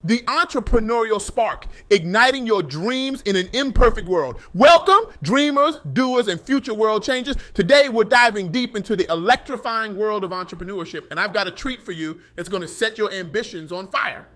the entrepreneurial spark, igniting your dreams in an imperfect world. Welcome, dreamers, doers, and future world changers. Today, we're diving deep into the electrifying world of entrepreneurship, and I've got a treat for you that's going to set your ambitions on fire.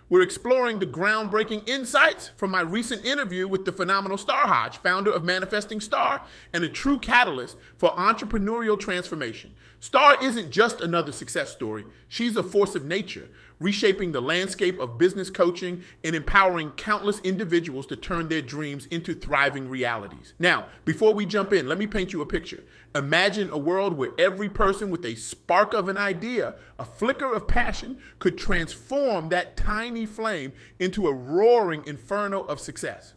We're exploring the groundbreaking insights from my recent interview with the phenomenal Star Hodge, founder of Manifesting Star and a true catalyst for entrepreneurial transformation. Star isn't just another success story. She's a force of nature, reshaping the landscape of business coaching and empowering countless individuals to turn their dreams into thriving realities. Now, before we jump in, let me paint you a picture. Imagine a world where every person with a spark of an idea, a flicker of passion, could transform that tiny flame into a roaring inferno of success.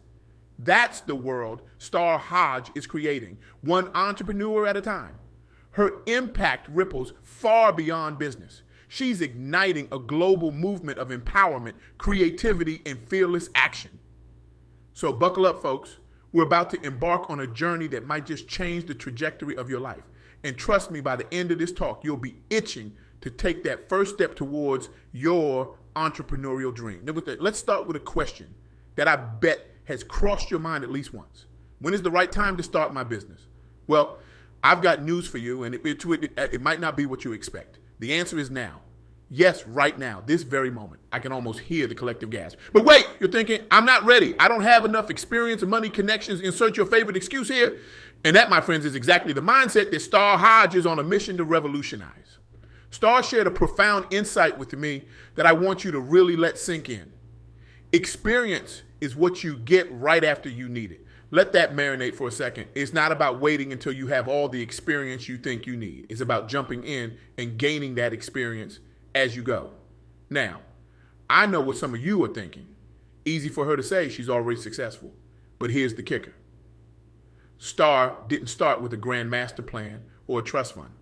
That's the world Star Hodge is creating, one entrepreneur at a time. Her impact ripples far beyond business. She's igniting a global movement of empowerment, creativity, and fearless action. So buckle up, folks. We're about to embark on a journey that might just change the trajectory of your life. And trust me, by the end of this talk, you'll be itching to take that first step towards your entrepreneurial dream. Now, let's start with a question that I bet has crossed your mind at least once. When is the right time to start my business? Well, I've got news for you, and it might not be what you expect. The answer is now. Yes, right now, this very moment. I can almost hear the collective gasp. But wait, you're thinking, I'm not ready. I don't have enough experience or money connections. Insert your favorite excuse here. And that, my friends, is exactly the mindset that Star Hodge is on a mission to revolutionize. Star shared a profound insight with me that I want you to really let sink in. Experience is what you get right after you need it. Let that marinate for a second. It's not about waiting until you have all the experience you think you need. It's about jumping in and gaining that experience as you go. Now, I know what some of you are thinking. Easy for her to say she's already successful. But here's the kicker. Star didn't start with a grand master plan or a trust fund.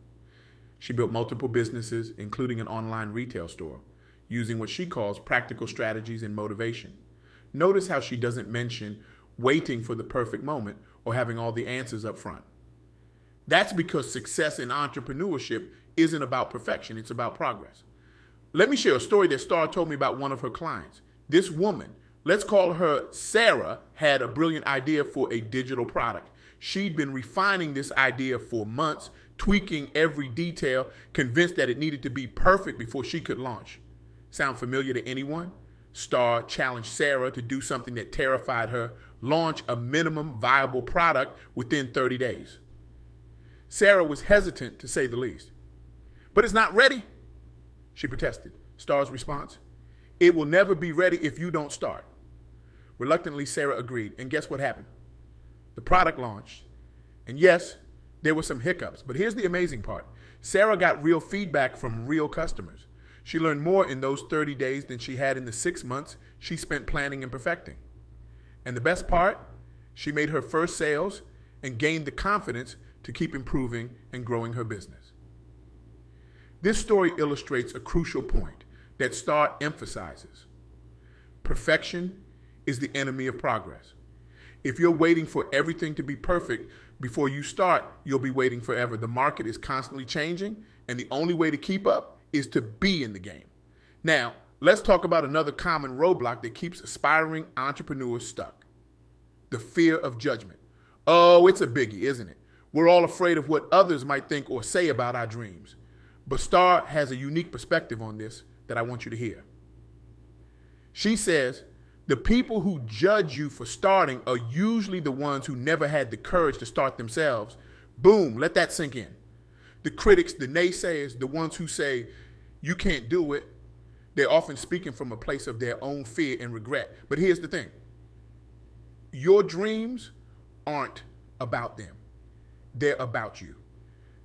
She built multiple businesses, including an online retail store, using what she calls practical strategies and motivation. Notice how she doesn't mention waiting for the perfect moment or having all the answers up front. That's because success in entrepreneurship isn't about perfection, it's about progress. Let me share a story that Star told me about one of her clients. This woman, let's call her Sarah, had a brilliant idea for a digital product. She'd been refining this idea for months, tweaking every detail, convinced that it needed to be perfect before she could launch. Sound familiar to anyone? Star challenged Sarah to do something that terrified her, launch a minimum viable product within 30 days. Sarah was hesitant, to say the least. But it's not ready, she protested. Star's response: it will never be ready if you don't start. Reluctantly, Sarah agreed, and guess what happened? The product launched, and yes, there were some hiccups, but here's the amazing part. Sarah got real feedback from real customers. She learned more in those 30 days than she had in the 6 months she spent planning and perfecting. And the best part, she made her first sales and gained the confidence to keep improving and growing her business. This story illustrates a crucial point that Star emphasizes. Perfection is the enemy of progress. If you're waiting for everything to be perfect before you start, you'll be waiting forever. The market is constantly changing, and the only way to keep up is to be in the game. Now, let's talk about another common roadblock that keeps aspiring entrepreneurs stuck. The fear of judgment. Oh, it's a biggie, isn't it? We're all afraid of what others might think or say about our dreams. But Star has a unique perspective on this that I want you to hear. She says, the people who judge you for starting are usually the ones who never had the courage to start themselves. Boom, let that sink in. The critics, the naysayers, the ones who say, you can't do it, they're often speaking from a place of their own fear and regret. But here's the thing. Your dreams aren't about them. They're about you.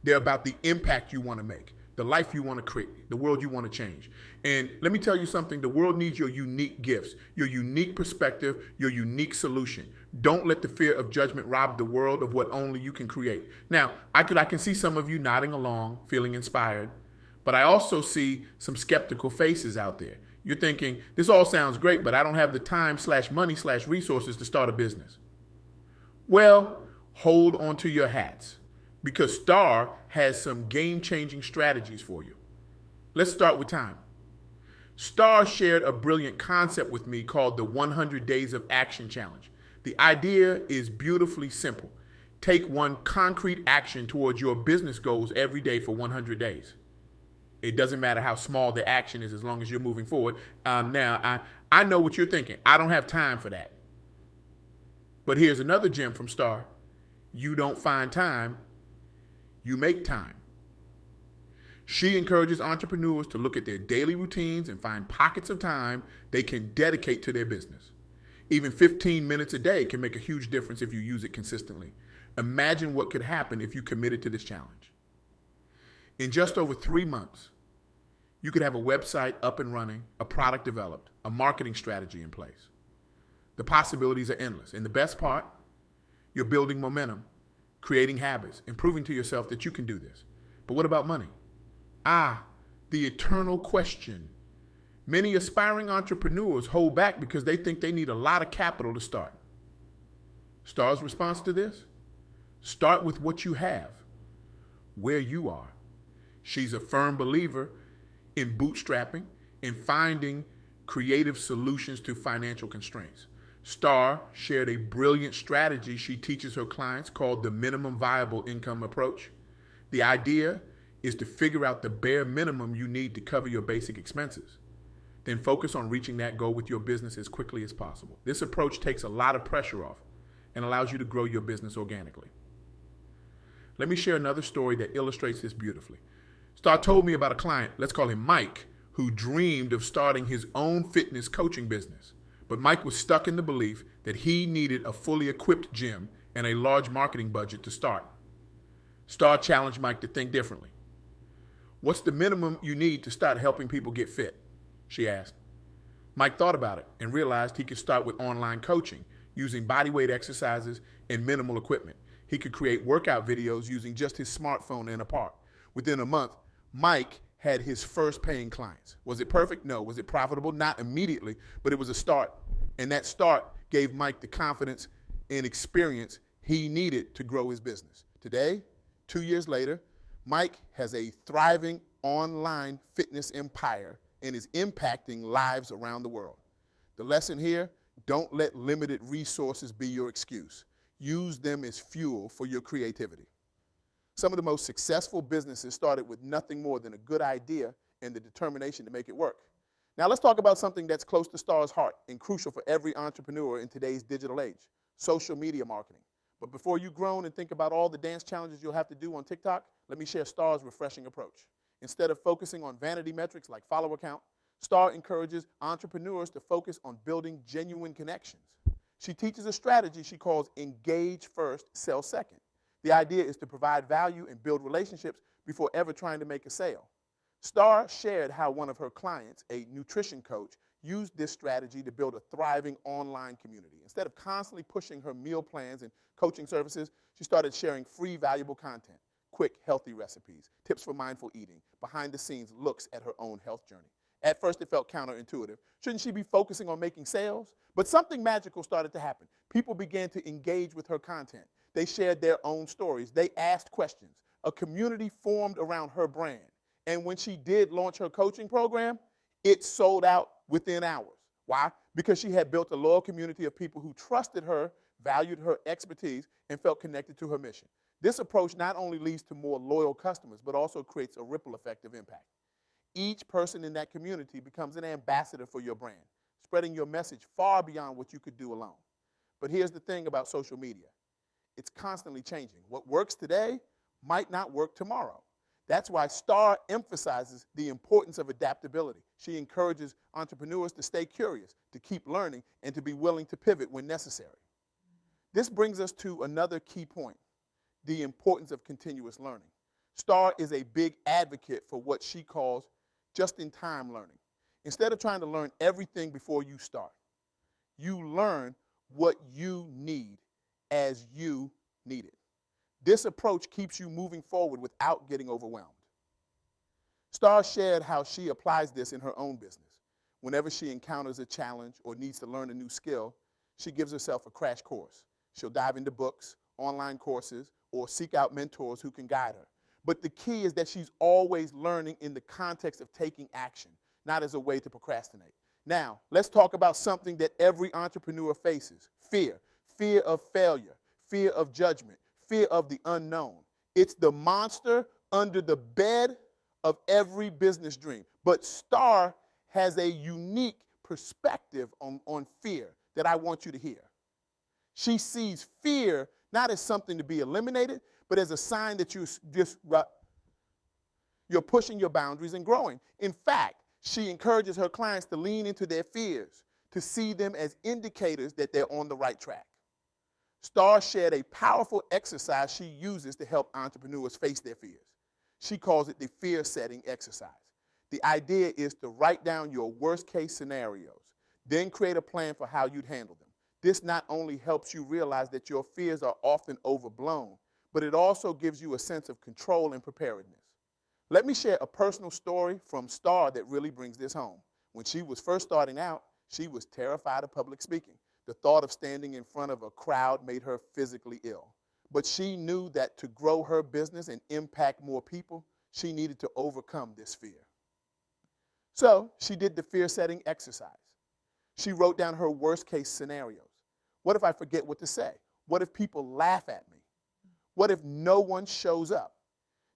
They're about the impact you want to make, the life you want to create, the world you want to change. And let me tell you something, the world needs your unique gifts, your unique perspective, your unique solution. Don't let the fear of judgment rob the world of what only you can create. Now, I can see some of you nodding along, feeling inspired, but I also see some skeptical faces out there. You're thinking, this all sounds great, but I don't have the time/money/resources to start a business. Well, hold on to your hats, because Star has some game-changing strategies for you. Let's start with time. Star shared a brilliant concept with me called the 100 Days of Action Challenge. The idea is beautifully simple. Take one concrete action towards your business goals every day for 100 days. It doesn't matter how small the action is as long as you're moving forward. I know what you're thinking. I don't have time for that. But here's another gem from Star. You don't find time, you make time. She encourages entrepreneurs to look at their daily routines and find pockets of time they can dedicate to their business. Even 15 minutes a day can make a huge difference if you use it consistently. Imagine what could happen if you committed to this challenge. In just over 3 months, you could have a website up and running, a product developed, a marketing strategy in place. The possibilities are endless. And the best part, you're building momentum, creating habits, and proving to yourself that you can do this. But what about money? The eternal question. Many aspiring entrepreneurs hold back because they think they need a lot of capital to start. Star's response to this? Start with what you have, where you are. She's a firm believer in bootstrapping and finding creative solutions to financial constraints. Star shared a brilliant strategy she teaches her clients called the minimum viable income approach. The idea is to figure out the bare minimum you need to cover your basic expenses. Then focus on reaching that goal with your business as quickly as possible. This approach takes a lot of pressure off and allows you to grow your business organically. Let me share another story that illustrates this beautifully. Star told me about a client, let's call him Mike, who dreamed of starting his own fitness coaching business. But Mike was stuck in the belief that he needed a fully equipped gym and a large marketing budget to start. Star challenged Mike to think differently. What's the minimum you need to start helping people get fit? She asked. Mike thought about it and realized he could start with online coaching using bodyweight exercises and minimal equipment. He could create workout videos using just his smartphone in a park. Within a month, Mike had his first paying clients. Was it perfect? No. Was it profitable? Not immediately, but it was a start. And that start gave Mike the confidence and experience he needed to grow his business. Today, 2 years later, Mike has a thriving online fitness empire and is impacting lives around the world. The lesson here, don't let limited resources be your excuse. Use them as fuel for your creativity. Some of the most successful businesses started with nothing more than a good idea and the determination to make it work. Now let's talk about something that's close to Star's heart and crucial for every entrepreneur in today's digital age, social media marketing. But before you groan and think about all the dance challenges you'll have to do on TikTok, let me share Star's refreshing approach. Instead of focusing on vanity metrics like follower count, Star encourages entrepreneurs to focus on building genuine connections. She teaches a strategy she calls engage first, sell second. The idea is to provide value and build relationships before ever trying to make a sale. Star shared how one of her clients, a nutrition coach, used this strategy to build a thriving online community. Instead of constantly pushing her meal plans and coaching services, she started sharing free, valuable content, quick, healthy recipes, tips for mindful eating, behind-the-scenes looks at her own health journey. At first, it felt counterintuitive. Shouldn't she be focusing on making sales? But something magical started to happen. People began to engage with her content. They shared their own stories. They asked questions. A community formed around her brand. And when she did launch her coaching program, it sold out within hours. Why? Because she had built a loyal community of people who trusted her, valued her expertise, and felt connected to her mission. This approach not only leads to more loyal customers, but also creates a ripple effect of impact. Each person in that community becomes an ambassador for your brand, spreading your message far beyond what you could do alone. But here's the thing about social media. It's constantly changing. What works today might not work tomorrow. That's why Star emphasizes the importance of adaptability. She encourages entrepreneurs to stay curious, to keep learning, and to be willing to pivot when necessary. This brings us to another key point, the importance of continuous learning. Star is a big advocate for what she calls just-in-time learning. Instead of trying to learn everything before you start, you learn what you need as you need it. This approach keeps you moving forward without getting overwhelmed. Star shared how she applies this in her own business. Whenever she encounters a challenge or needs to learn a new skill, she gives herself a crash course. She'll dive into books, online courses, or seek out mentors who can guide her. But the key is that she's always learning in the context of taking action. not as a way to procrastinate. Now, let's talk about something that every entrepreneur faces: fear. Fear of failure, fear of judgment, fear of the unknown. It's the monster under the bed of every business dream. But Star has a unique perspective on fear that I want you to hear. She sees fear not as something to be eliminated, but as a sign that you're pushing your boundaries and growing. In fact, she encourages her clients to lean into their fears, to see them as indicators that they're on the right track. Star shared a powerful exercise she uses to help entrepreneurs face their fears. She calls it the fear setting exercise. The idea is to write down your worst case scenarios, then create a plan for how you'd handle them. This not only helps you realize that your fears are often overblown, but it also gives you a sense of control and preparedness. Let me share a personal story from Star that really brings this home. When she was first starting out, she was terrified of public speaking. The thought of standing in front of a crowd made her physically ill. But she knew that to grow her business and impact more people, she needed to overcome this fear. So she did the fear-setting exercise. She wrote down her worst-case scenarios. What if I forget what to say? What if people laugh at me? What if no one shows up?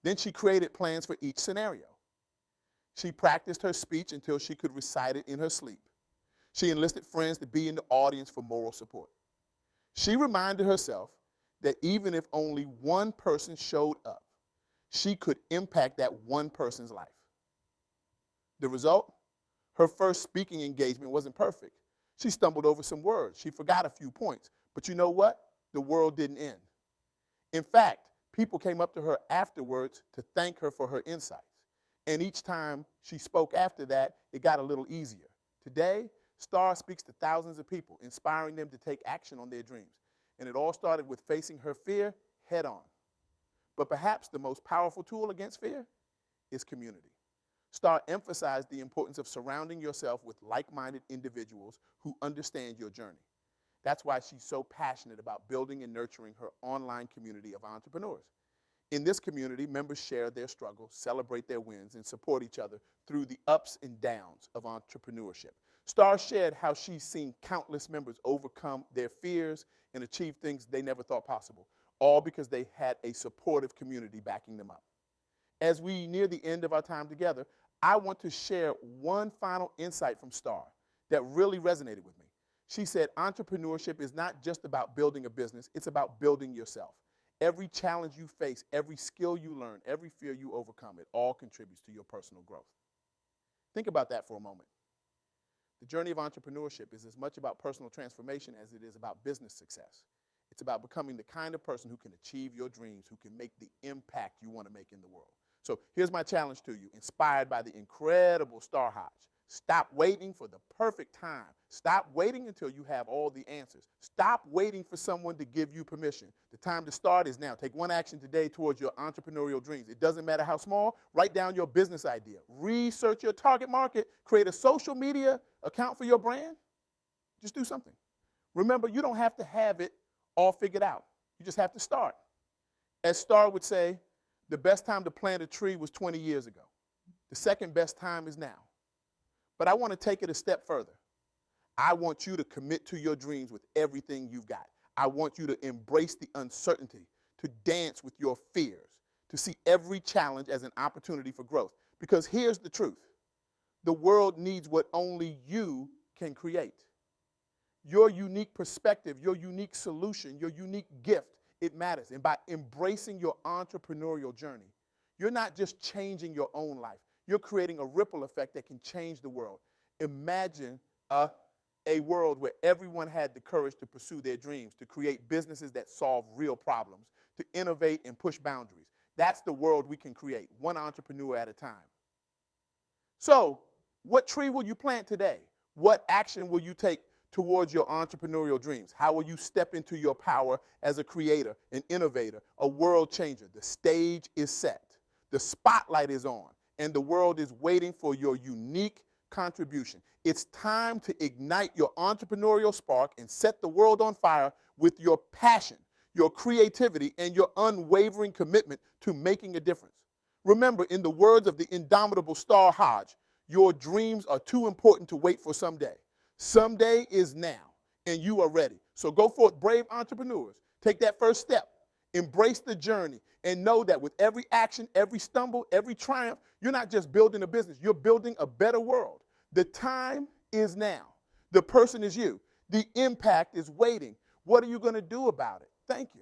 Then she created plans for each scenario. She practiced her speech until she could recite it in her sleep. She enlisted friends to be in the audience for moral support. She reminded herself that even if only one person showed up, she could impact that one person's life. The result? Her first speaking engagement wasn't perfect. She stumbled over some words. She forgot a few points. But you know what? The world didn't end. In fact, people came up to her afterwards to thank her for her insights. And each time she spoke after that, it got a little easier. Today, Star speaks to thousands of people, inspiring them to take action on their dreams. And it all started with facing her fear head on. But perhaps the most powerful tool against fear is community. Star emphasized the importance of surrounding yourself with like-minded individuals who understand your journey. That's why she's so passionate about building and nurturing her online community of entrepreneurs. In this community, members share their struggles, celebrate their wins, and support each other through the ups and downs of entrepreneurship. Star shared how she's seen countless members overcome their fears and achieve things they never thought possible, all because they had a supportive community backing them up. As we near the end of our time together, I want to share one final insight from Star that really resonated with me. She said, entrepreneurship is not just about building a business, it's about building yourself. Every challenge you face, every skill you learn, every fear you overcome, it all contributes to your personal growth. Think about that for a moment. The journey of entrepreneurship is as much about personal transformation as it is about business success. It's about becoming the kind of person who can achieve your dreams, who can make the impact you want to make in the world. So here's my challenge to you, inspired by the incredible Star Hodge. Stop waiting for the perfect time. Stop waiting until you have all the answers. Stop waiting for someone to give you permission. The time to start is now. Take one action today towards your entrepreneurial dreams. It doesn't matter how small. Write down your business idea. Research your target market. Create a social media account for your brand. Just do something. Remember, you don't have to have it all figured out. You just have to start. As Star would say, the best time to plant a tree was 20 years ago. The second best time is now. But I want to take it a step further. I want you to commit to your dreams with everything you've got. I want you to embrace the uncertainty, to dance with your fears, to see every challenge as an opportunity for growth. Because here's the truth. The world needs what only you can create. Your unique perspective, your unique solution, your unique gift, it matters. And by embracing your entrepreneurial journey, you're not just changing your own life. You're creating a ripple effect that can change the world. Imagine a world where everyone had the courage to pursue their dreams, to create businesses that solve real problems, to innovate and push boundaries. That's the world we can create, one entrepreneur at a time. So, what tree will you plant today? What action will you take towards your entrepreneurial dreams? How will you step into your power as a creator, an innovator, a world changer? The stage is set. The spotlight is on. And the world is waiting for your unique contribution. It's time to ignite your entrepreneurial spark and set the world on fire with your passion, your creativity, and your unwavering commitment to making a difference. Remember, in the words of the indomitable Star Hodge, Your dreams are too important to wait for someday. Someday is now, and you are ready. So go forth, brave entrepreneurs. Take that first step. Embrace the journey and know that with every action, every stumble, every triumph, you're not just building a business, you're building a better world. The time is now. The person is you. The impact is waiting. What are you going to do about it? Thank you.